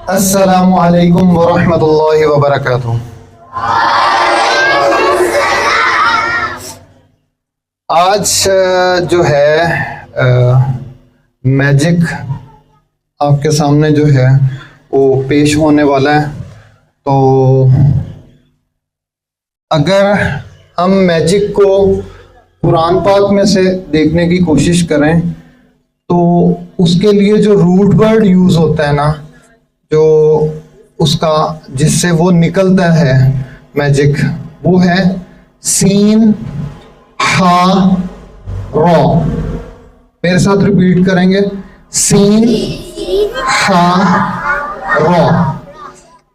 अस्सलामु अलैकुम वरहमतुल्लाहि वबरकातुहू। आज जो है मैजिक आपके सामने जो है वो पेश होने वाला है। तो अगर हम मैजिक को कुरान पाक में से देखने की कोशिश करें तो उसके लिए जो रूट वर्ड यूज़ होता है ना, जो उसका जिससे वो निकलता है मैजिक, वो है सीन हा रॉ। मेरे साथ रिपीट करेंगे, सीन हा रॉ।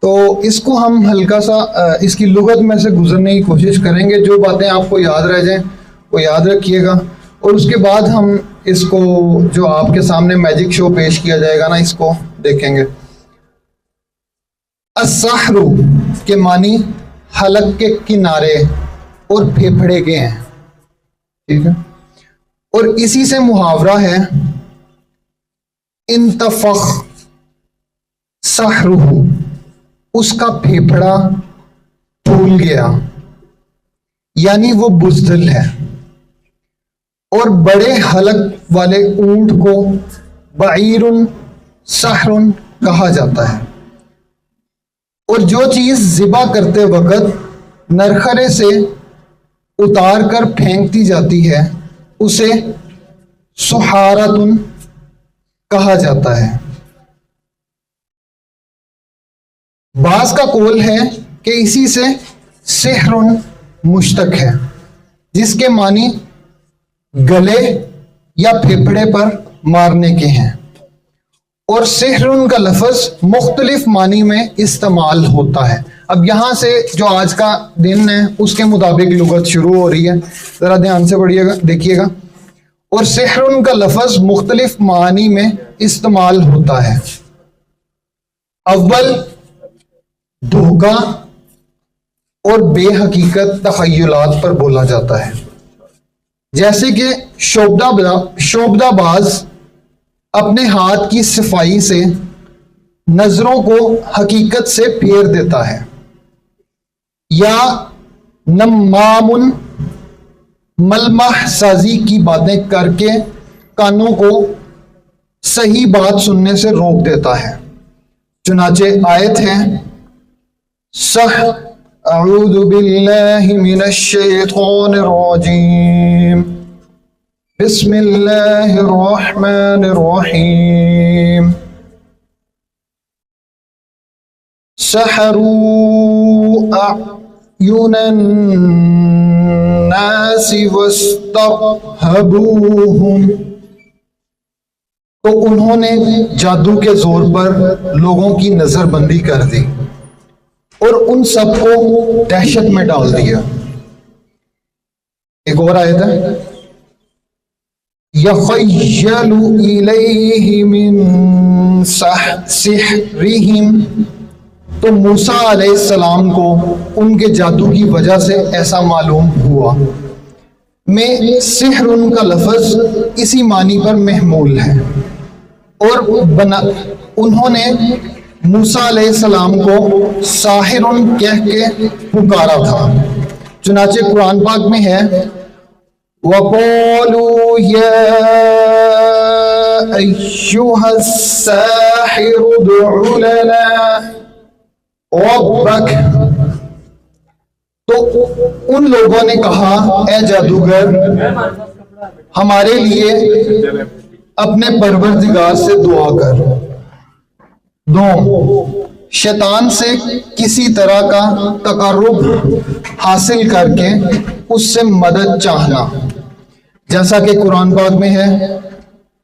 तो इसको हम हल्का सा इसकी लुगत में से गुजरने की कोशिश करेंगे। जो बातें आपको याद रह जाएं वो याद रखिएगा, और उसके बाद हम इसको जो आपके सामने मैजिक शो पेश किया जाएगा ना, इसको देखेंगे। अस्सहरु के मानी हलक के किनारे और फेफड़े के हैं, ठीक है। और इसी से मुहावरा है इंतफख सहरुहु, उसका फेफड़ा फूल गया, यानी वो बुज़दिल है। और बड़े हलक वाले ऊंट को बईरुन सहरुन कहा जाता है। और जो चीज ज़िबा करते वक्त नरखरे से उतार कर फेंकती जाती है उसे सुहारतुन कहा जाता है। बास का कौल है कि इसी से सिहरुन मुश्तक है, जिसके मानी गले या फेफड़े पर मारने के हैं। और सिहरुन का लफ्ज मुख्तलिफ मानी में इस्तेमाल होता है। अब यहाँ से जो आज का दिन है उसके मुताबिक लुगत शुरू हो रही है, जरा ध्यान से पढ़िएगा, देखिएगा। और सिहरुन का लफ्ज मुख्तलिफ मानी में इस्तेमाल होता है। अव्वल धोखा और बेहकीकत तखय्युलात पर बोला जाता है, जैसे कि शोबदाबाज अपने हाथ की सफाई से नजरों को हकीकत से फेर देता है, या नम्मामुन मलमह साजी की बातें करके कानों को सही बात सुनने से रोक देता है। चुनाचे आयत है सह अऊज़ु बिल्लाहि मिनश शैतानिर रजीम बिस्मिल्लाहिर रहमानिर रहीम सहरू अयुनन नासि वस्तरहबूहुम, तो उन्होंने जादू के जोर पर लोगों की नजरबंदी कर दी और उन सबको दहशत में डाल दिया। एक और आयत है यख़य्यलु इलैहि मिन सिहरिहिम, तो मूसा अलैहिस्सलाम को उनके जादू की वजह से ऐसा मालूम हुआ। में सिहरुन का लफ्ज इसी मानी पर महमूल है। और उन्होंने मूसा अलैहिस्सलाम को साहिरुन कह के पुकारा था। चुनाचे कुरान पाक में है वक़ालू या अय्युहस साहिरु उद्उ लना रब्बक, तो उन लोगों ने कहा ए जादूगर, हमारे लिए अपने परवरदिगार से दुआ कर। दो, शैतान से किसी तरह का तकर्रुब हासिल करके उससे मदद चाहना, जैसा कि कुरान पाक में है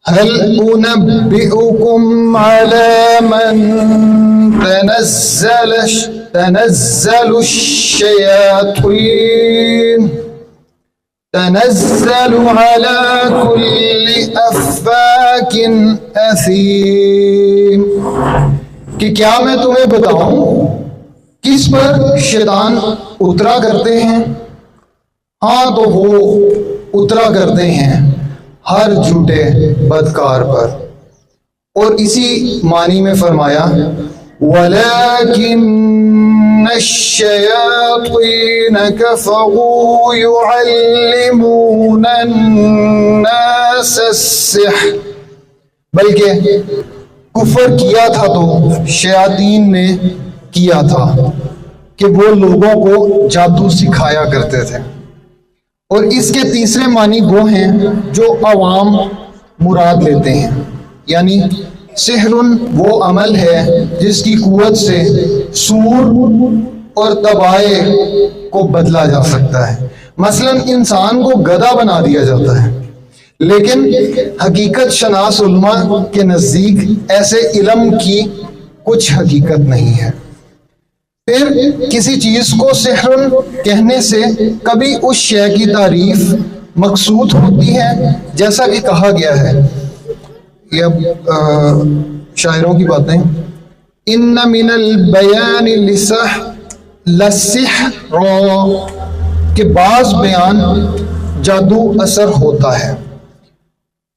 हल उनब्बिउकुम अला मन तनज़्ज़लु अला कुल्लि अफ़्फ़ाकिन असीम, कि क्या मैं तुम्हें बताऊं किस पर शैतान उतरा करते हैं। हाँ, तो वो उतरा करते हैं हर झूठे बदकार पर। और इसी मानी में फरमाया वलाकिन्नश्शयातीन कफ़रू युअल्लिमूना अन्नास अस्सिह्र, बल्कि कुफर किया था तो शयातीन ने किया था कि वो लोगों को जादू सिखाया करते थे। और इसके तीसरे मानी वो हैं जो अवाम मुराद लेते हैं, यानी सिहरुन वो अमल है जिसकी कुव्वत से सूर और तबाए को बदला जा सकता है। मसलन इंसान को गधा बना दिया जाता है, लेकिन हकीकत शनास उलमा के नज़दीक ऐसे इल्म की कुछ हकीकत नहीं है। फिर किसी चीज को सिहरुन कहने से कभी उस शय की तारीफ मकसूद होती है, जैसा कि कहा गया है, ये शायरों की बातें, इन्ना मिनल बयान लसिहरा, के बाज बयान जादू असर होता है,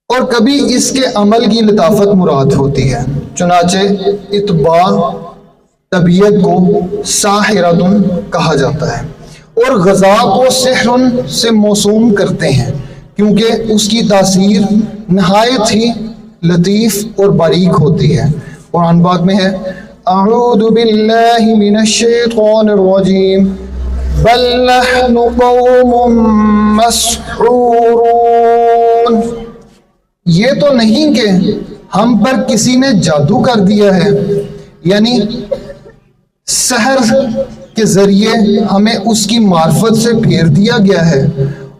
और कभी इसके अमल की लताफत मुराद होती है। चुनाचे इतबा तबीयत को साहिरतुन कहा जाता है, और गज़ा को सिहरुन से मौसूम करते हैं क्योंकि उसकी तासीर नहायत ही लतीफ़ और बारीक होती है। कुरान पाक में है, अऊज़ु बिल्लाहि मिनश्शैतानिर रजीम बल नहनु कौमुम मस्हूरून, ये तो नहीं कि हम पर किसी ने जादू कर दिया है, यानी सहर के जरिए हमें उसकी मार्फत से फेर दिया गया है।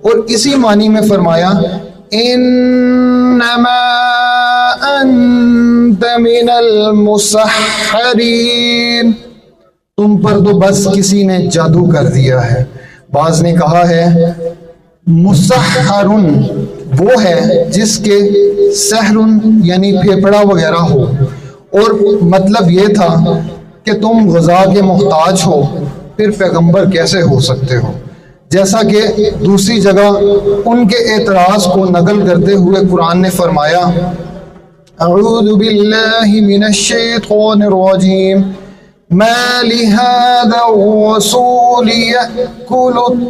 और इसी मानी में फरमाया, इन्नमा अंत मिनल मुसहरीन, तुम पर तो बस किसी ने जादू कर दिया है। बाज ने कहा है मुसहरुन वो है जिसके सहरुन यानी फेफड़ा वगैरह हो, और मतलब ये था कि तुम ग़ज़ा के मोहताज हो, फिर पैगंबर कैसे हो सकते हो। जैसा कि दूसरी जगह उनके एतराज़ को नकल करते हुए कुरान ने फरमाया, अऊज़ु बिल्लाहि मिनश्शैतानिर रजीम मा लिहाज़ा रसूल यअकुलुत-तआम,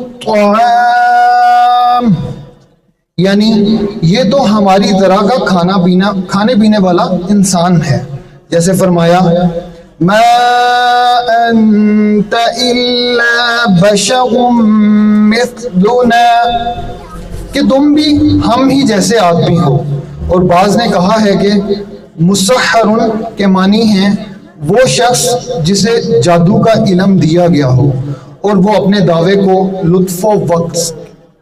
यानी ये तो हमारी तरह का खाने पीने वाला इंसान है। जैसे फरमाया, मा अंत इल्ला बशरुम मिथलुना, कि तुम भी हम ही जैसे आदमी हो। और बाज ने कहा है कि मुसहरुन के मानी हैं वो शख्स जिसे जादू का इल्म दिया गया हो और वो अपने दावे को लुत्फ़ व वक्त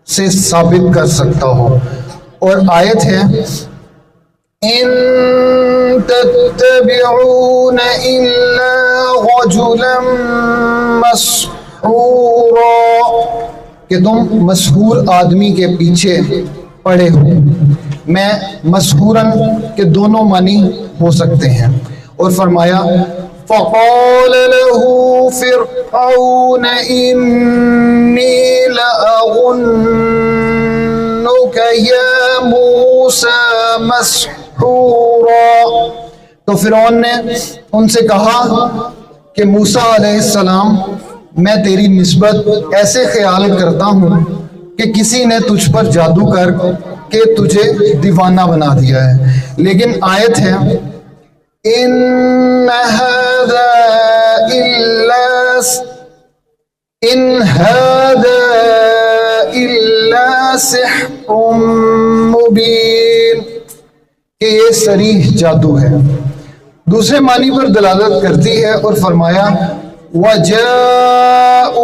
से साबित कर सकता हो। और आयत है, इन तत्तबिऊन इल्ला रजुलन मस्हूरा, कि तुम मशहूर आदमी के पीछे पड़े हो। मैं मशहूरन के दोनों मानी हो सकते हैं। और फरमाया, फ़क़ाल लहू फ़िरऔन इन्नी लअज़ुन्नुका या मूसा मस्हूरा, तो फिरौन ने उनसे कहा कि मूसा अलैहिस्सलाम, मैं तेरी निस्बत ऐसे ख्याल करता हूँ कि किसी ने तुझ पर जादू कर के तुझे दीवाना बना दिया है। लेकिन आयत है, इन हादा इल्ला सिहरुम मुबीन, कि ये सरीह जादू है। दूसरे मानी पर दलालत करती है और फरमाया, वजाऊ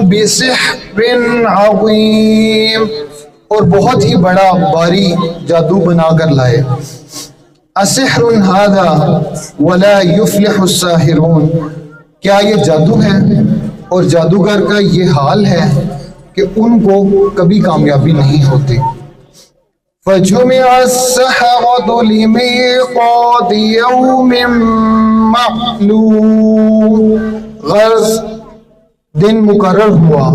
बिसिहरिन अज़ीम, और बहुत ही बड़ा भारी जादू बनाकर लाए। असिहरुन हादा वला युफ्लिहु साहिरून, क्या ये जादू है और जादूगर का ये हाल है कि उनको कभी कामयाबी नहीं होती। फजुमिअ अस्सहरतु लिमीक़ाति यौमिन मअलूम, गर्ज़ दिन मुकर्रर हुआ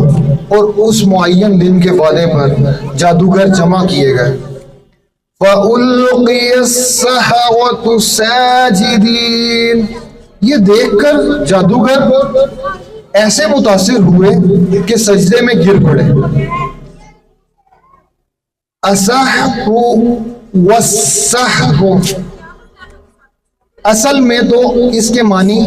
और उस मुअय्यन दिन के वादे पर जादूगर जमा किए गए। फ़उल्क़िय अस्सहरतु साजिदीन, ये देखकर जादूगर ऐसे मुतासिर हुए कि सजदे में गिर पड़े। असहरु वस्सहरु, असल में तो इसके मानी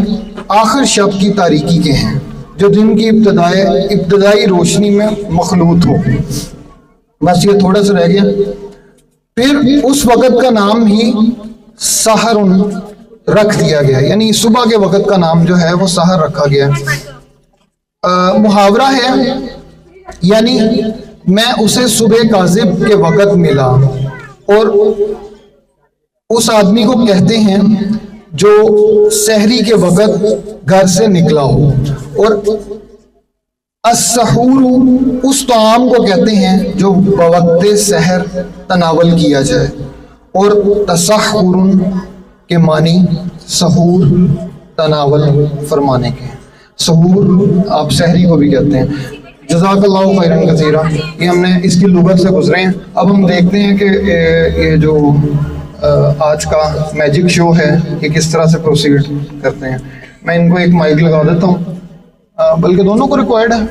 आखिर शब की तारीकी के हैं जो दिन की इब्तदाई रोशनी में मखलूत हो। बस ये थोड़ा सा रह गया। फिर उस वक़्त का नाम ही सहरुन रख दिया गया, यानी सुबह के वक़्त का नाम जो है वो सहर रखा गया। मुहावरा है, यानी मैं उसे सुबह काज़िब के वक़्त मिला, और उस आदमी को कहते हैं जो सहरी के वक़्त घर से निकला हो। और अस्सहूर उस ताम को कहते हैं जो बवक्ते सहर तनावल किया जाए। और तसहुरुन के मानी सहूर तनावल फरमाने के। सहूर आप सहरी को भी कहते हैं। जज़ाकल्लाहु खैरन कसीरा। ये हमने इसकी लुगत से गुजरे हैं। अब हम देखते हैं कि ये जो आज का मैजिक शो है ये किस तरह से प्रोसीड करते हैं। मैं इनको एक माइक लगा देता हूँ, बल्कि दोनों को रिक्वायर्ड है।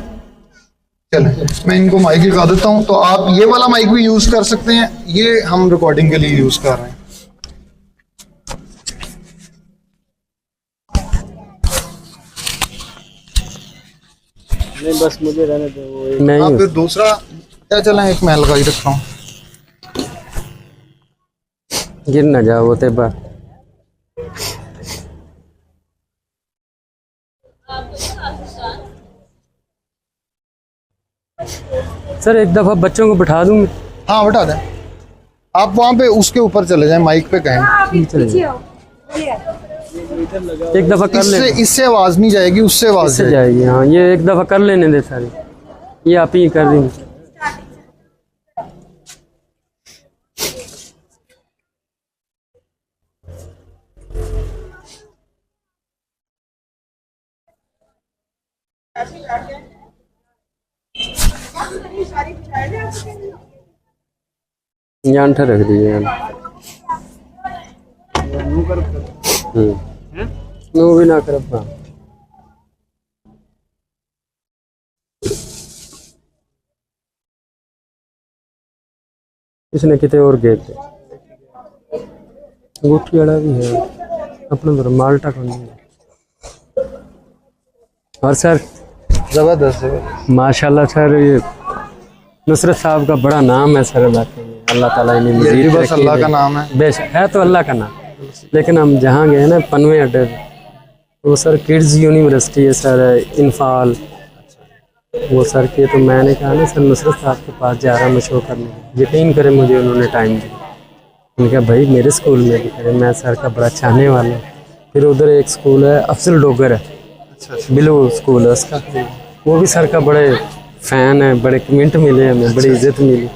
चलें, मैं इनको माइक लगा देता हूँ, तो आप ये वाला माइक भी यूज़ कर सकते हैं, ये हम रिकॉर्डिंग के लिए यूज़ कर रहे हैं। नहीं बस मुझे रहने दो, वो नहीं। हाँ, फिर दूसरा क्या, चलें एक मैं लगा ही रखता हूँ, गिर ना जाओ वो तेबा। सर एक दफा बच्चों को बिठा दूं। हाँ बिठा दें, आप वहाँ पे उसके ऊपर चले जाएं, माइक पे कहें। एक दफा कर ले, इससे आवाज नहीं जाएगी, उससे आवाज जाएगी। हाँ ये एक दफा कर लेने दे सारी, ये आप ही कर देंगे। यहाँ रख दीजिए। नो भी ना कर पा। इसने कितने और गए थे, अंगूठी वाला भी है अपना, तो माल्टा कौन है। और सर जबरदस्त है माशाल्लाह सर। ये नुसरत साहब का बड़ा नाम है सर इलाके में, अल्लाह ताला इन्हें मज़ीद बस अल्लाह का नाम है, बेशक है तो अल्लाह का नाम। लेकिन हम जहाँ गए ना पनवे अड्डे, वो सर किड्स यूनिवर्सिटी है सर, इन्फाल वो सर के। तो मैंने कहा ना सर नुसरत साहब के पास जा रहा मैं शो करने, यकीन करें मुझे उन्होंने टाइम दिया। उन्होंने कहा भाई मेरे स्कूल में भी करे, मैं सर का बड़ा चाहने वाला हूँ। फिर उधर एक स्कूल है अफजल डोगर है, बिलो स्कूल है उसका, वो भी सर का बड़े फैन है, बड़े कमेंट मिले हमें, बड़ी इज्जत मिली।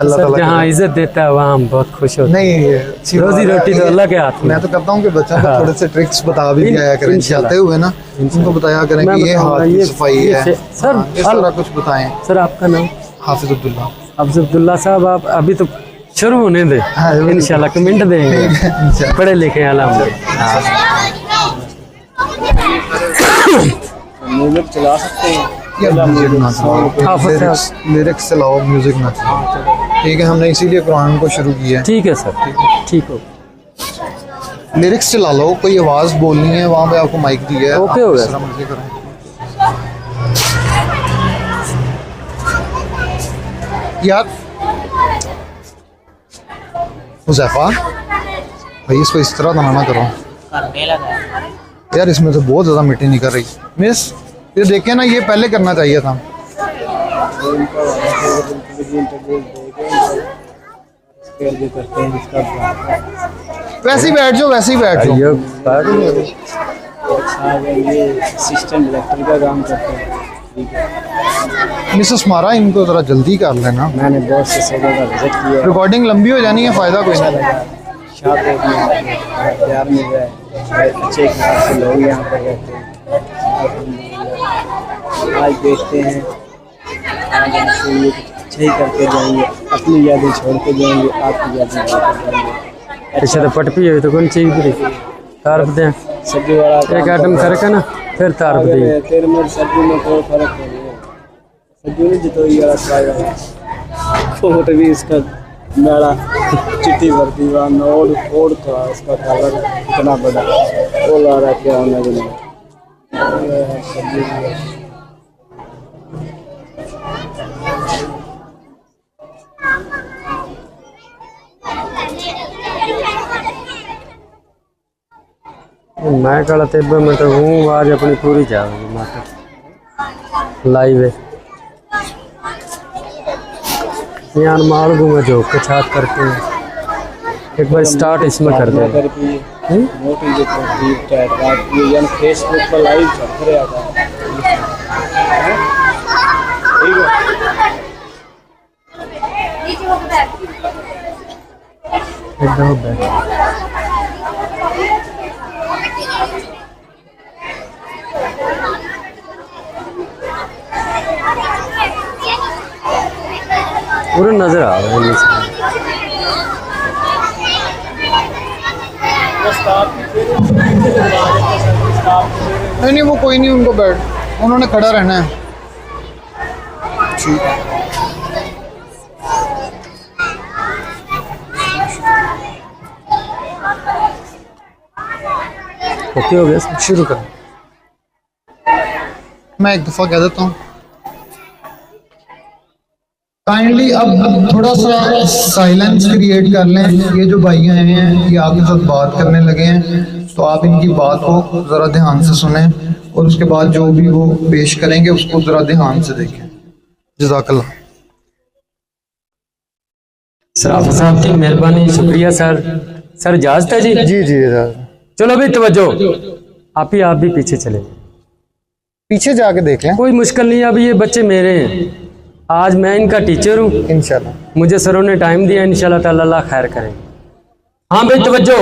अल्लाह ताला जहाँ इज्जत देता है वहाँ हम बहुत खुश होते हैं। नहीं रोजी रोटी तो अल्लाह के हाथ में। मैं तो कहता हूँ कि बच्चों को थोड़े से ट्रिक्स बता भी दिया करें, जाते हुए ना उनको बताया करें कि ये हाथ की सफाई है सर, इस तरह कुछ बताएं। सर आपका नाम? हाफिज अब्दुल्ला। हाफिज अब्दुल्ला साहब, आप अभी तो शुरू होने दे, इंशाल्लाह कमेंट देंगे, पढ़े लिखे अल्हम्दुलिल्लाह। म्यूजिक चला सकते हैं, लिरिक्स चलाओ, म्यूजिक ना। ठीक है, हमने इसीलिए कुरान को शुरू किया है। ठीक है सर, ठीक हो। लिरिक्स चला लो, कोई आवाज बोलनी है वहाँ पे आपको माइक दिया है, ओके हो गया। यार हुज़ैफा भाई इसको इस तरह बनाना करो यार, इसमें तो बहुत ज़्यादा मिट्टी निकल रही। मिस ये देखें ना, ये पहले करना चाहिए था। वैसे ही बैठ जाओ, वैसे ही बैठ जाओ। असिस्टेंट डायरेक्टर का काम करते हैं। मिसेस मारा, इनको जरा जल्दी कर लेना, मैंने बहुत से जगह का विजिट किया। रिकॉर्डिंग लंबी हो जानी है, फायदा कोई नहीं। प्यार मिल रहा है, अच्छे खासे लोग यहाँ पर रहते हैं। आज देखते हैं ये अच्छा ही करके जाएंगे, अपनी यादें छोड़ के जाएंगे, आपकी यादें छोड़ के जाएंगे। अच्छा तो पट भी है तो कौन चाहिए कार दें सब्जी वाला एक आइटम करके ना फिर तार दी तेरे में सब्जी में कोई फर्क नहीं है। सब्जी में जितो ये रखा कोट भी इसका मेरा चिट्टी भरती हुआ नोड कोड था, इसका कलर इतना बड़ा वो ला रहा क्या होने के लिए सब्जी भी मैं कल तेबे में तो हूँ आज अपनी पूरी जाएगी माता लाइव है यार मार दूंगा जो के छात करके एक बार स्टार्ट इसमें कर दे मोटी जो डीप चैट रात ये यानी फेसबुक पर लाइव चल रहा था। एकदम बैठ पूरा नजर आ रहा है नहीं वो कोई नहीं, उनको बैठ उन्होंने खड़ा रहना है। ठीक है ओके हो गया शुरू कर। मैं एक दफा कह देता हूँ काइंडली अब थोड़ा सा साइलेंस क्रिएट कर लें। ये जो भाई आए हैं ये आपके साथ बात करने लगे हैं, तो आप इनकी बात को ज़रा ध्यान से सुने और उसके बाद जो भी वो पेश करेंगे उसको ज़रा ध्यान से देखें। जज़ाकल्लाह। सराफा साहब की मेहरबानी, शुक्रिया सर। सर इजाजत है जी? जी जी सर। चलो भाई तवज्जो, आप भी पीछे चले, पीछे जाके देख लें, कोई मुश्किल नहीं है। अभी ये बच्चे मेरे हैं, आज मैं इनका टीचर हूँ, इंशाल्लाह मुझे सरों ने टाइम दिया, इंशाल्लाह ताला अल्लाह खैर करेंगे। हाँ भाई तवज्जो,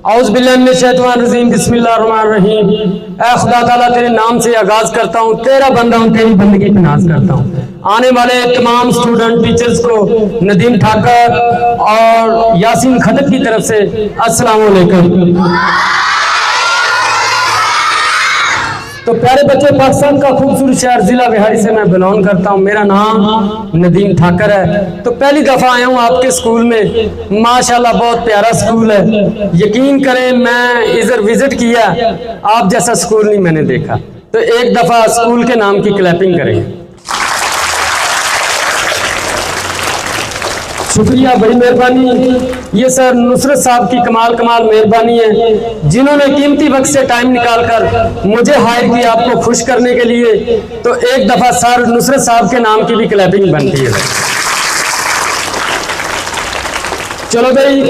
औज़ बिल्लाहि मिनश शैतानिर रजीम, बिस्मिल्लाहिर रहमानिर रहीम। ऐ खुदा ताला तेरे नाम से आगाज करता हूँ, तेरा बंदा हूँ, तेरी बंदगी पे नाज करता हूँ। आने वाले तमाम स्टूडेंट टीचर्स को नदीम ठाकर और यासीन खदक की तरफ से अस्सलाम वालेकुम। तो प्यारे बच्चे, पाकिस्तान का खूबसूरत शहर जिला बिहारी से मैं बिलोंग करता हूँ। मेरा नाम नदीम ठाकर है। तो पहली दफ़ा आया हूँ आपके स्कूल में, माशाल्लाह बहुत प्यारा स्कूल है। यकीन करें मैं इधर विजिट किया, आप जैसा स्कूल नहीं मैंने देखा। तो एक दफ़ा स्कूल के नाम की क्लैपिंग करें। शुक्रिया, बड़ी मेहरबानी। ये सर नुसरत साहब की कमाल मेहरबानी है, जिन्होंने कीमती वक्त से टाइम निकालकर मुझे हायर किया आपको खुश करने के लिए। तो एक दफा सर नुसरत साहब के नाम की भी क्लैपिंग बनती है। चलो भाई,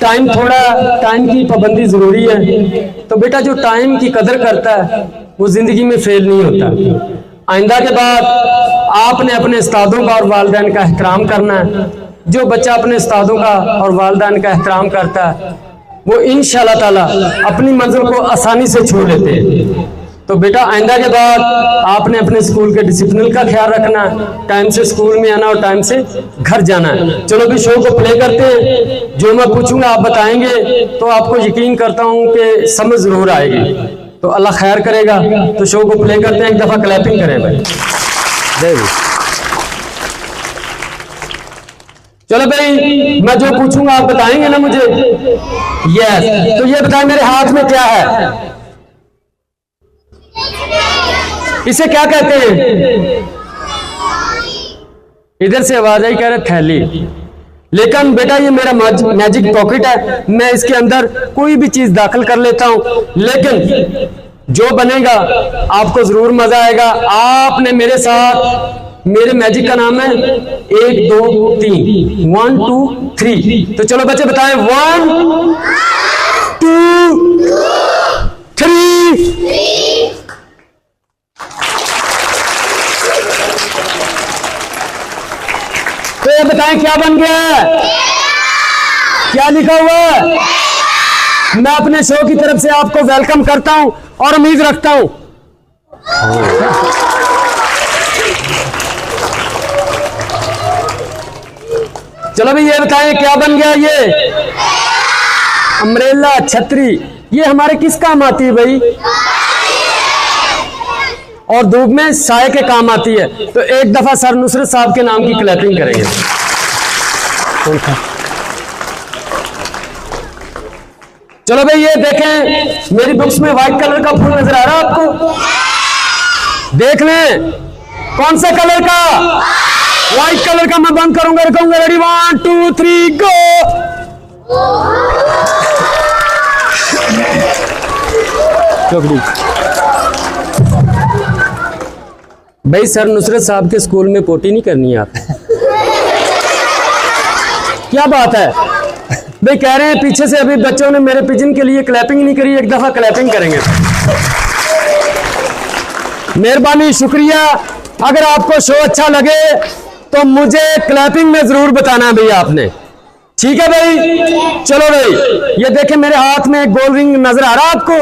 टाइम की पाबंदी जरूरी है। तो बेटा जो टाइम की कदर करता है वो जिंदगी में फेल नहीं होता। आइंदा के बाद आपने अपने उस्तादों का और वालिदैन का एहतराम करना है। जो बच्चा अपने उस्तादों का और वालिदैन का एहतराम करता है वो इंशाअल्लाह ताला अपनी मंजिल को आसानी से छू लेते हैं। तो बेटा आइंदा के बाद आपने अपने स्कूल के डिसिप्लिन का ख्याल रखना है, टाइम से स्कूल में आना और टाइम से घर जाना है। चलो भी शो को प्ले करते हैं, जो मैं पूछूंगा आप बताएंगे, तो आपको यकीन करता हूँ कि समझ जरूर आएगी। तो अल्लाह खैर करेगा। तो शो को प्ले करते हैं, एक दफ़ा क्लैपिंग करें भाई। जय भी। चलो भाई, मैं जो पूछूंगा आप बताएंगे ना मुझे? यस। तो ये बताएं मेरे हाथ में क्या है? इसे क्या कहते हैं? इधर से आवाज आई, कह रहे थैली। लेकिन बेटा ये मेरा मैजिक पॉकेट है, मैं इसके अंदर कोई भी चीज दाखिल कर लेता हूं, लेकिन जो बनेगा आपको जरूर मजा आएगा। आपने मेरे साथ, मेरे मैजिक का नाम है 1 2 3, 1 2 3। तो चलो बच्चे बताएं, 1 2 3। तो ये बताएं क्या बन गया है? क्या लिखा हुआ है? मैं अपने शो की तरफ से आपको वेलकम करता हूं और उम्मीद रखता हूं। चलो भाई ये बताएं क्या बन गया? ये अम्ब्रेला, छतरी। ये हमारे किस काम आती है भाई? और धूप में साए के काम आती है। तो एक दफा सर नुसरत साहब के नाम की क्लैपिंग करेंगे। चलो भाई, ये देखें मेरी बुक्स में व्हाइट कलर का फूल नजर आ रहा है आपको? देख लें कौन सा कलर का? व्हाइट कलर का। मैं बंद करूंगा, रखूंगा। रेडी 1 2 3 गो। चौकड़ी भाई, सर नुसरत साहब के स्कूल में पोटी नहीं करनी है आप? क्या बात है भाई? कह रहे हैं पीछे से अभी बच्चों ने मेरे पिजन के लिए क्लैपिंग नहीं करी, एक दफा क्लैपिंग करेंगे। मेहरबानी, शुक्रिया। अगर आपको शो अच्छा लगे तो मुझे क्लैपिंग में जरूर बताना भैया आपने, ठीक है भाई? चलो भाई, ये देखें मेरे हाथ में एक गोल्ड रिंग नजर आ रहा है आपको?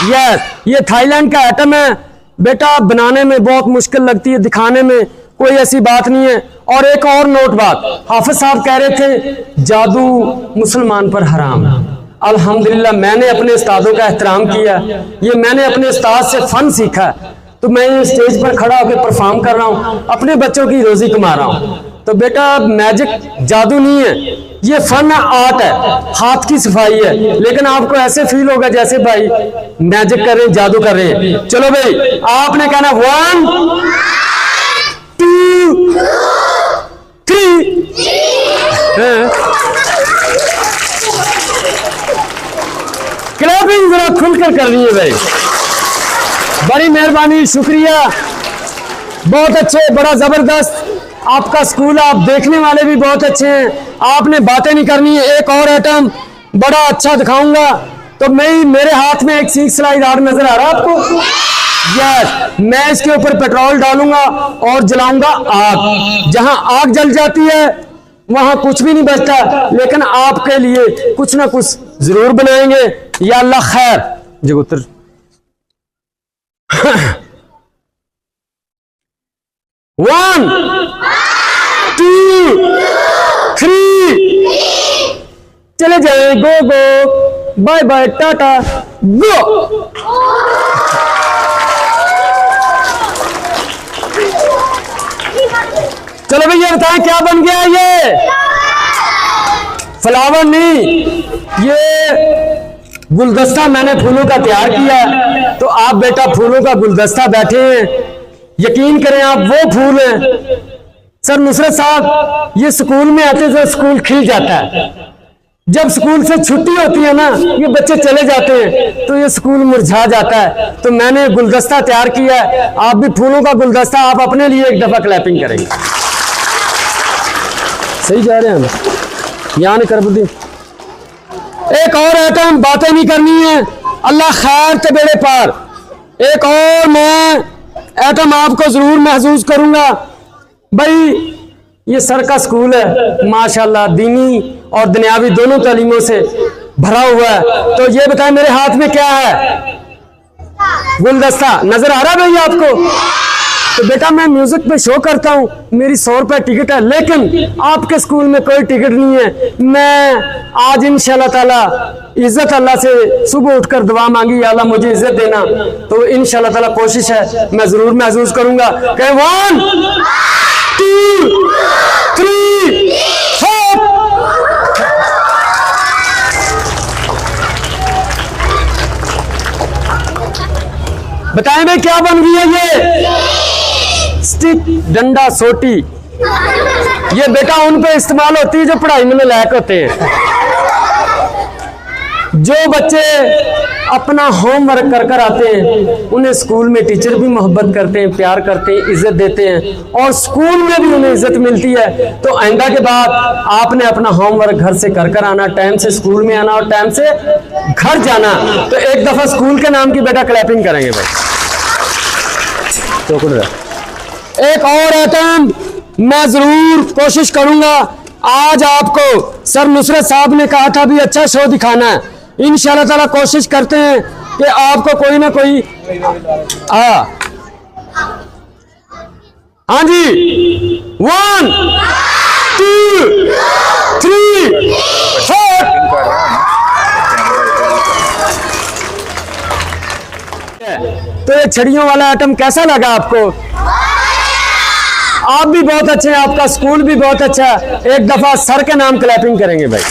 यस, ये थाईलैंड का आइटम है बेटा। बनाने में बहुत मुश्किल लगती है, दिखाने में कोई ऐसी बात नहीं है। और एक और नोट बात, हाफिज साहब कह रहे थे जादू मुसलमान पर हराम। अल्हम्दुलिल्लाह मैंने अपने उस्तादों का एहतराम किया, ये मैंने अपने उस्ताद से फन सीखा, तो मैं ये स्टेज पर खड़ा होकर परफॉर्म कर रहा हूँ, अपने बच्चों की रोजी कमा रहा हूँ। तो बेटा मैजिक जादू नहीं है, ये फन है, आर्ट है, हाथ की सफाई है। लेकिन आपको ऐसे फील होगा जैसे भाई मैजिक कर रहे हैं, जादू कर रहे हैं। चलो भाई, आपने कहना 1 2 3। क्लैपिंग जरा खुलकर कर रही है भाई, बड़ी मेहरबानी, शुक्रिया। बहुत अच्छे, बड़ा जबरदस्त आपका स्कूल, आप देखने वाले भी बहुत अच्छे हैं। आपने बातें नहीं करनी है। एक और आइटम बड़ा अच्छा दिखाऊंगा। तो मेरे हाथ में एक सीख सिलाई राड नजर आ रहा है आपको? यस, मैं इसके ऊपर पेट्रोल डालूंगा और जलाऊंगा आग। जहां आग जल जाती है वहां कुछ भी नहीं बचता, लेकिन आपके लिए कुछ ना कुछ जरूर बनाएंगे। या अल्लाह खैर जगोतर। 1 2 3 चले जाए। गो गो, बाय बाय, टाटा, गो। चलो भैया बताएं क्या बन गया? ये फ्लावर नहीं, ये गुलदस्ता मैंने फूलों का तैयार किया। तो आप बेटा फूलों का गुलदस्ता बैठे हैं, यकीन करें आप वो फूल हैं। सर नुसरत साहब ये स्कूल में आते तो स्कूल खिल जाता है, जब स्कूल से छुट्टी होती है ना, ये बच्चे चले जाते हैं तो ये स्कूल मुरझा जाता है। तो मैंने गुलदस्ता तैयार किया है, आप भी फूलों का गुलदस्ता आप अपने लिए एक दफा क्लैपिंग करेंगे। सही जा रहे हैं हम? यहाँ नहीं करबुद्दीन। एक और आइटम, बातें नहीं करनी है, अल्लाह खैर ते बेड़े पार। एक और मैं आइटम आपको जरूर महसूस करूंगा। भाई ये सर का स्कूल है, माशाल्लाह दीनी और दुनियावी दोनों तालीमों से भरा हुआ है। तो ये बताएं मेरे हाथ में क्या है? गुलदस्ता नजर आ रहा है भाई आपको? तो बेटा मैं म्यूजिक पे शो करता हूँ, मेरी 100 रुपए टिकट है, लेकिन आपके स्कूल में कोई टिकट नहीं है। मैं आज इंशाल्लाह ताला इज्जत अल्लाह से सुबह उठकर दुआ मांगी, या अल्लाह मुझे इज्जत देना। तो इंशाल्लाह ताला कोशिश है, मैं जरूर महसूस करूंगा। 1 2 3 4। बताएं भाई क्या बन गई है? ये स्टिक, डंडा, सोटी, ये बेटा उन पे इस्तेमाल होती है जो पढ़ाई में लायक होते हैं। जो बच्चे अपना होमवर्क कर कर आते हैं उन्हें स्कूल में टीचर भी मोहब्बत करते हैं, प्यार करते हैं, इज्जत देते हैं, और स्कूल में भी उन्हें इज्जत मिलती है। तो आइंदा के बाद आपने अपना होमवर्क घर से कर कर आना, टाइम से स्कूल में आना और टाइम से घर जाना। तो एक दफा स्कूल के नाम की बेटा क्लैपिंग करेंगे भाई। एक और आइटम मैं जरूर कोशिश करूंगा, आज आपको सर नुसरत साहब ने कहा था भी अच्छा शो दिखाना है। इंशाल्लाह ताला कोशिश करते हैं कि आपको कोई ना कोई हाँ जी 1 2 3 4। तो ये छड़ियों वाला आइटम कैसा लगा आपको? आप भी बहुत अच्छे हैं, आपका स्कूल भी बहुत अच्छा है। एक दफा सर के नाम क्लैपिंग करेंगे भाई।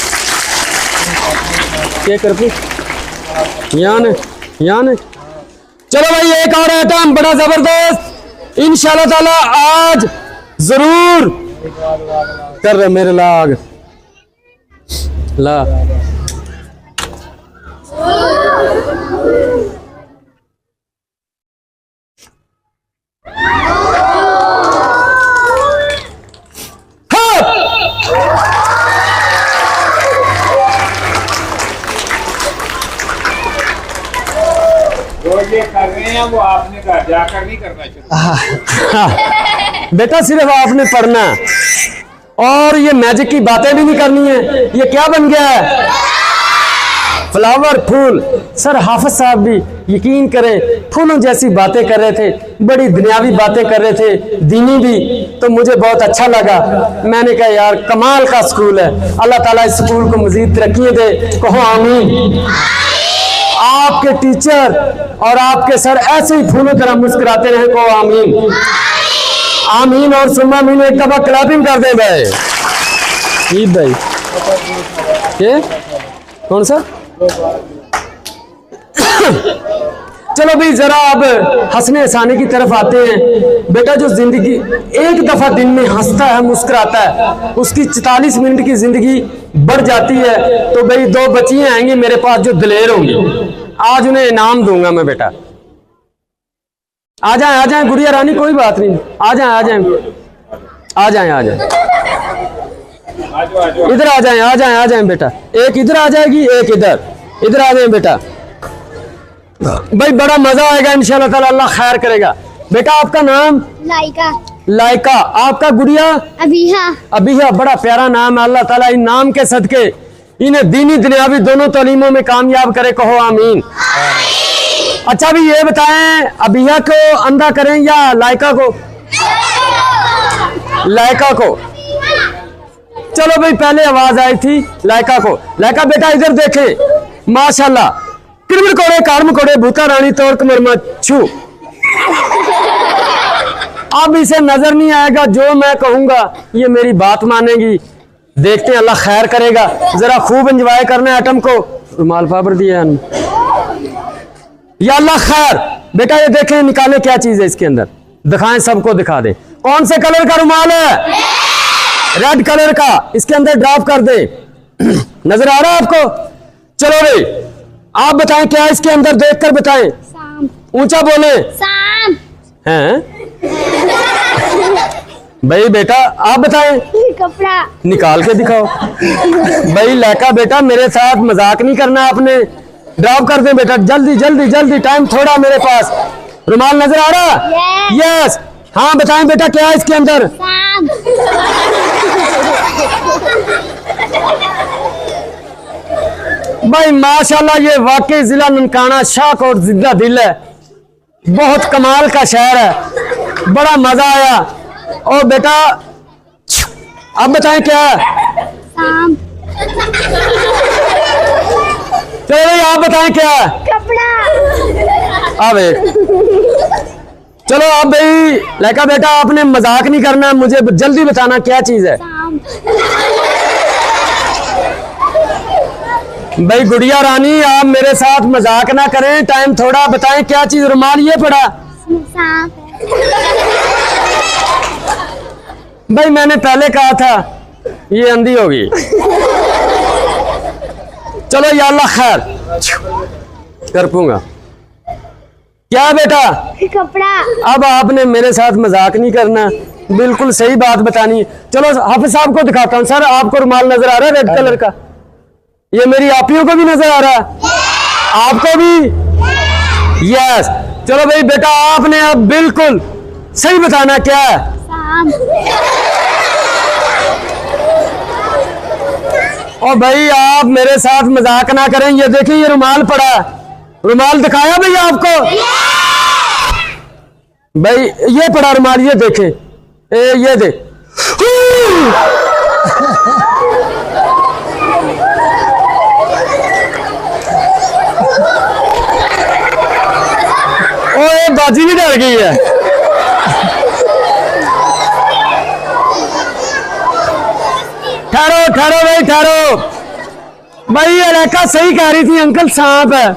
क्या कर यान चलो भाई, एक और आइटम बड़ा जबरदस्त इंशाल्लाह ताला आज जरूर कर रहे मेरे लाग ला। ये कर रहे हैं वो आपने घर जाकर नहीं करना शुरू। बेटा सिर्फ आपने पढ़ना है और ये मैजिक की बातें भी नहीं करनी है। ये क्या बन गया है? फ्लावर फूल। सर हाफिज साहब भी यकीन करें फूलों जैसी बातें कर रहे थे, बड़ी दुनियावी बातें कर रहे थे, दीनी भी। तो मुझे बहुत अच्छा लगा। मैंने कहा यार कमाल का स्कूल है, अल्लाह ताला इस स्कूल को मजीद तरक्की दे। कहो आमीन। आपके टीचर और आपके सर ऐसे ही फूलों तरह मुस्कुराते रहे। को आमीन आमीन और सुम्मा आमीन। एक दफा क्लैपिंग कर दे भाई। ईद भाई ये कौन सा? चलो भाई जरा अब हंसने हंसाने की तरफ आते हैं। बेटा जो जिंदगी एक दफा दिन में हंसता है मुस्कुराता है, उसकी 44 मिनट की जिंदगी बढ़ जाती है। तो भाई 2 बच्चियां आएंगी मेरे पास जो दिलेर होंगी, आज उन्हें इनाम दूंगा मैं। बेटा आ जाए गुड़िया रानी, कोई बात नहीं, आ जाए इधर आ जाए बेटा। एक इधर आ जाएगी, एक इधर आ जाए बेटा। भाई बड़ा मजा आएगा इंशाल्लाह ताला, अल्लाह खैर करेगा। बेटा आपका नाम? लाइका। आपका गुड़िया? अबिहा। बड़ा प्यारा नाम है। अल्लाह ताला इन नाम के सदके इन्हें दीनी दुनियावी दोनों तालीमों में कामयाब करे। कहो आमीन। अच्छा भी ये बताएं अबिहा को अंधा करें या लाइका को? लाइका को। चलो भाई पहले आवाज आई थी लाइका को। लाइका बेटा इधर देखे, माशाल्लाह किरमर कोड़े कारम कोड़े भूता रानी तोड़ कमर मत छू। अब इसे नजर नहीं आएगा, जो मैं कहूंगा ये मेरी बात मानेगी। देखते हैं अल्लाह खैर करेगा। जरा खूब एंजॉय करना है आइटम को। रुमाल पावर दिया या अल्लाह खैर। बेटा ये देखें निकाले क्या चीज है इसके अंदर, दिखाएं सबको, दिखा दे। कौन से कलर का रुमाल है? रेड कलर का। इसके अंदर ड्रॉप कर दे। नजर आ रहा है आपको? चलो भाई आप बताएं क्या इसके अंदर, देखकर बताएं। ऊंचा बोले। हैं भाई बेटा आप बताएं। कपड़ा। निकाल के दिखाओ। भाई लड़का बेटा मेरे साथ मजाक नहीं करना आपने। ड्रॉप कर दे बेटा, जल्दी, टाइम थोड़ा मेरे पास। रुमाल नजर आ रहा? यस। हाँ बताएं बेटा क्या है इसके अंदर? भाई माशाल्लाह ये वाकई जिला ननकाना शाहकोट जिंदा दिल है, बहुत कमाल का शहर है, बड़ा मजा आया। और बेटा अब बताएं क्या है? चलो भाई आप बताएं क्या है? कपड़ा। अब चलो आप भाई लड़का बेटा आपने मजाक नहीं करना, मुझे जल्दी बताना क्या चीज है। भाई गुड़िया रानी आप मेरे साथ मजाक ना करें, टाइम थोड़ा, बताएं क्या चीज। रुमाल ये पड़ा? भाई मैंने पहले कहा था ये अंधी होगी। चलो या अल्लाह खैर कर पूंगा। क्या बेटा? कपड़ा। अब आपने मेरे साथ मजाक नहीं करना, बिल्कुल सही बात बतानी। चलो हाफिज साहब को दिखाता हूँ। सर आपको रुमाल नजर आ रहा है रेड कलर का? ये मेरी आपियों को भी नजर आ रहा है, आपको भी? यस। चलो भाई बेटा आपने अब बिल्कुल सही बताना क्या है। और भाई आप मेरे साथ मजाक ना करें, ये देखिए ये रुमाल पड़ा है। रुमाल दिखाया भैया आपको? भाई ये पड़ा रुमाल, ये देखें, ये देख। बाजी भी डर गई है। ठहरो ठहरो भाई ठहरो। भाई अलेका सही कह रही थी, अंकल सांप है।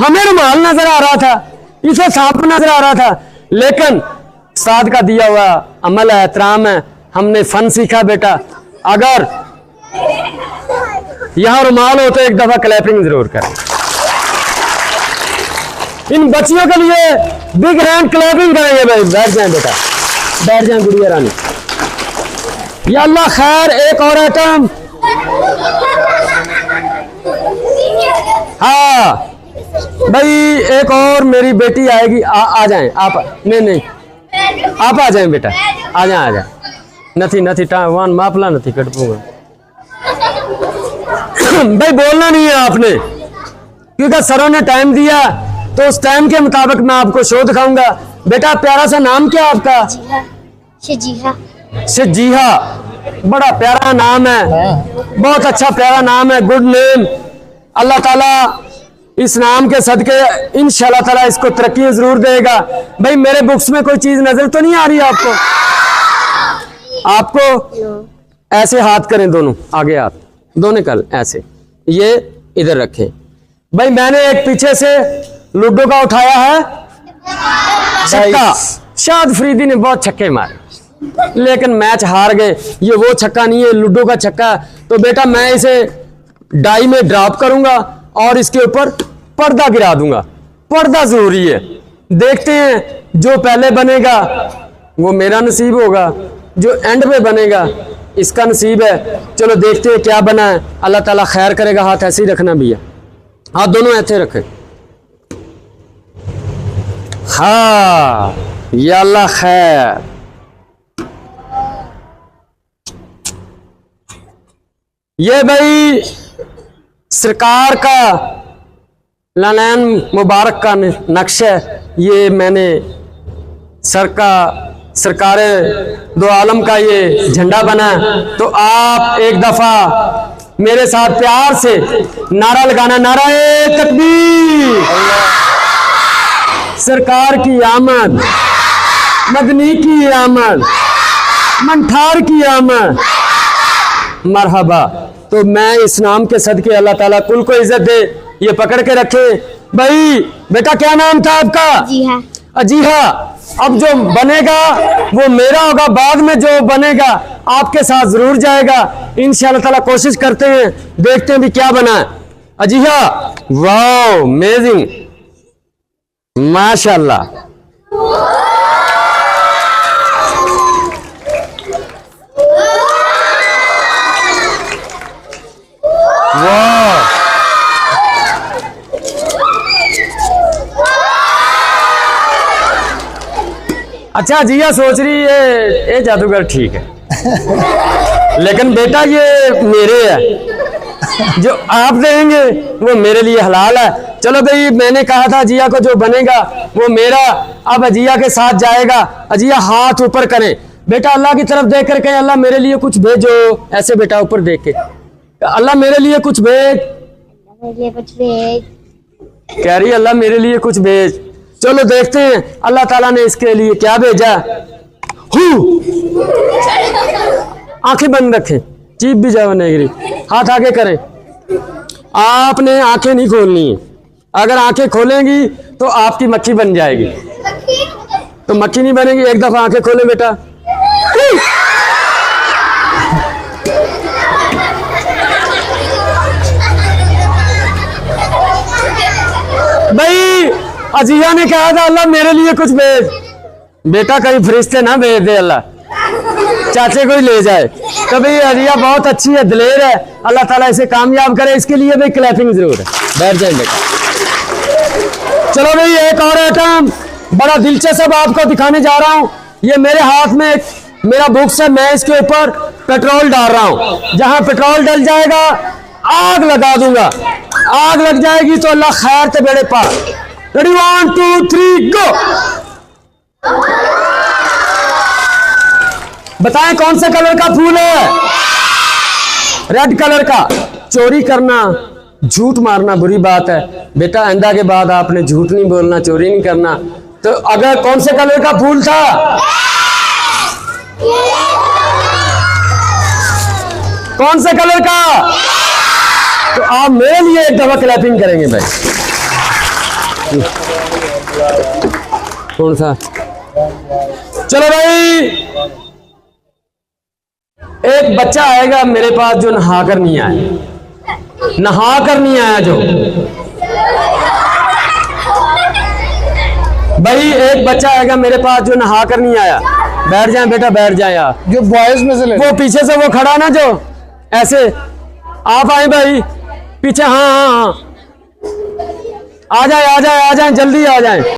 हमें रुमाल नजर आ रहा था, इसे सांप नजर आ रहा था। लेकिन उस्ताद का दिया हुआ अमल है, एहतराम है, हमने फन सीखा बेटा। अगर यहां रुमाल हो तो एक दफा क्लैपिंग जरूर करें। इन बच्चियों के लिए बिग हैंड क्लैपिंग करेंगे भाई। बैठ जाएं बेटा, बैठ जाएं गुड़िया रानी। या अल्लाह खैर, एक और आइटम। हाँ भाई, एक और मेरी बेटी आएगी। आ जाएं आप। नहीं नहीं, आप आ जाएं बेटा, आ जाएं आ जाएं। नथी नथी टावान मापला नथी कट पूंगा। भाई बोलना नहीं है आपने, क्योंकि सरों ने टाइम दिया तो उस टाइम के मुताबिक मैं आपको शो दिखाऊंगा। बेटा प्यारा सा नाम क्या है आपका? शजीहा। शजीहा, बड़ा प्यारा नाम है, बहुत अच्छा प्यारा नाम है, गुड नेम। अल्लाह ताला इस नाम के सदके इंशाल्लाह ताला इसको तरक्की जरूर देगा। भाई मेरे बुक्स में कोई चीज नजर तो नहीं आ रही आपको? आपको ऐसे हाथ करें, दोनों आगे हाथ, दोनों कल ऐसे, ये इधर रखें। भाई मैंने एक पीछे से लूडो का उठाया है छक्का। शाद फरीदी ने बहुत छक्के मारे, लेकिन मैच हार गए। ये वो छक्का नहीं है, लूडो का छक्का। तो बेटा मैं इसे डाई में ड्रॉप करूंगा और इसके ऊपर पर्दा गिरा दूंगा। पर्दा जरूरी है। देखते हैं जो पहले बनेगा वो मेरा नसीब होगा, जो एंड में बनेगा इसका नसीब है। चलो देखते हैं क्या बना है। अल्लाह ताला खैर करेगा। हाथ ऐसे ही रखना भैया, हाथ दोनों ऐसे रखें। हाँ या अल्लाह खैर। ये भाई सरकार का लालैन मुबारक का नक्शा है। ये मैंने सरकारे दो आलम का ये झंडा बना है। तो आप एक दफा मेरे साथ प्यार से नारा लगाना, नाराए तकबीर। सरकार की आमद, मदनी की आमद, मंठार की आमद, मरहबा। तो मैं इस नाम के सदके अल्लाह ताला कुल को इज्जत दे, ये पकड़ के रखे। भाई बेटा क्या नाम था आपका? अजीहा। अजीहा। अब जो बनेगा वो मेरा होगा, बाद में जो बनेगा आपके साथ जरूर जाएगा इंशाअल्लाह ताला। कोशिश करते हैं, देखते हैं भी क्या बना है। अजीहा, वाह अमेजिंग, माशाल्लाह। वाह, अच्छा जिया सोच रही है ये जादूगर ठीक है, लेकिन बेटा ये मेरे है, जो आप देंगे वो मेरे लिए हलाल है। चलो भाई मैंने कहा था जिया को जो बनेगा वो मेरा। अब अजिया के साथ जाएगा। अजिया हाथ ऊपर करें बेटा, अल्लाह की तरफ देख कर कहें अल्लाह मेरे लिए कुछ भेजो। ऐसे बेटा ऊपर देख के, अल्लाह मेरे लिए कुछ भेज। कह रही अल्लाह मेरे लिए कुछ भेज। चलो देखते हैं अल्लाह ताला ने इसके लिए क्या भेजा। आंखें बंद रखें, चीप भी जाओ नहीं, हाथ आगे करें। आपने आंखें नहीं खोलनी है, अगर आंखें खोलेंगी तो आपकी मक्खी बन जाएगी। तो मक्खी नहीं बनेगी। एक दफा आंखें खोले बेटा। भाई अजिया ने कहा था अल्लाह मेरे लिए कुछ भेज। बेटा कहीं फरिश्ते ना भेज दे अल्लाह, चाचे को ही ले जाए। तो भाई अजिया बहुत अच्छी है, दिलेर है, अल्लाह ताला इसे कामयाब करे। इसके लिए भाई क्लैपिंग जरूर है। बैठ जाए बेटा। चलो भाई एक और आइटम बड़ा दिलचस्प आपको दिखाने जा रहा हूं। ये मेरे हाथ में मेरा बुक्स है, मैं इसके ऊपर पेट्रोल डाल रहा हूं। जहां पेट्रोल डल जाएगा आग लगा दूंगा। आग लग जाएगी तो अल्लाह खैर ते बेड़े पार। रेडी 1 2 3 गो। बताएं कौन सा कलर का फूल है? रेड कलर का। चोरी करना, झूठ मारना बुरी बात है बेटा। आइंदा के बाद आपने झूठ नहीं बोलना, चोरी नहीं करना। तो अगर कौन से कलर का फूल था? कौन से कलर का? तो आप मेरे लिए एक दफा क्लैपिंग करेंगे भाई। कौन सा? चलो भाई, एक बच्चा आएगा मेरे पास जो नहा कर नहीं आया, नहा कर नहीं आया जो। भाई एक बच्चा आएगा मेरे पास जो नहा कर नहीं आया। बैठ जाए बेटा, बैठ जाए यार। जो बॉयज में से वो पीछे से वो खड़ा ना जो ऐसे, आप आए भाई पीछे। हाँ हाँ हाँ, आ जाए आ जाए आ जाए, जल्दी आ जाए।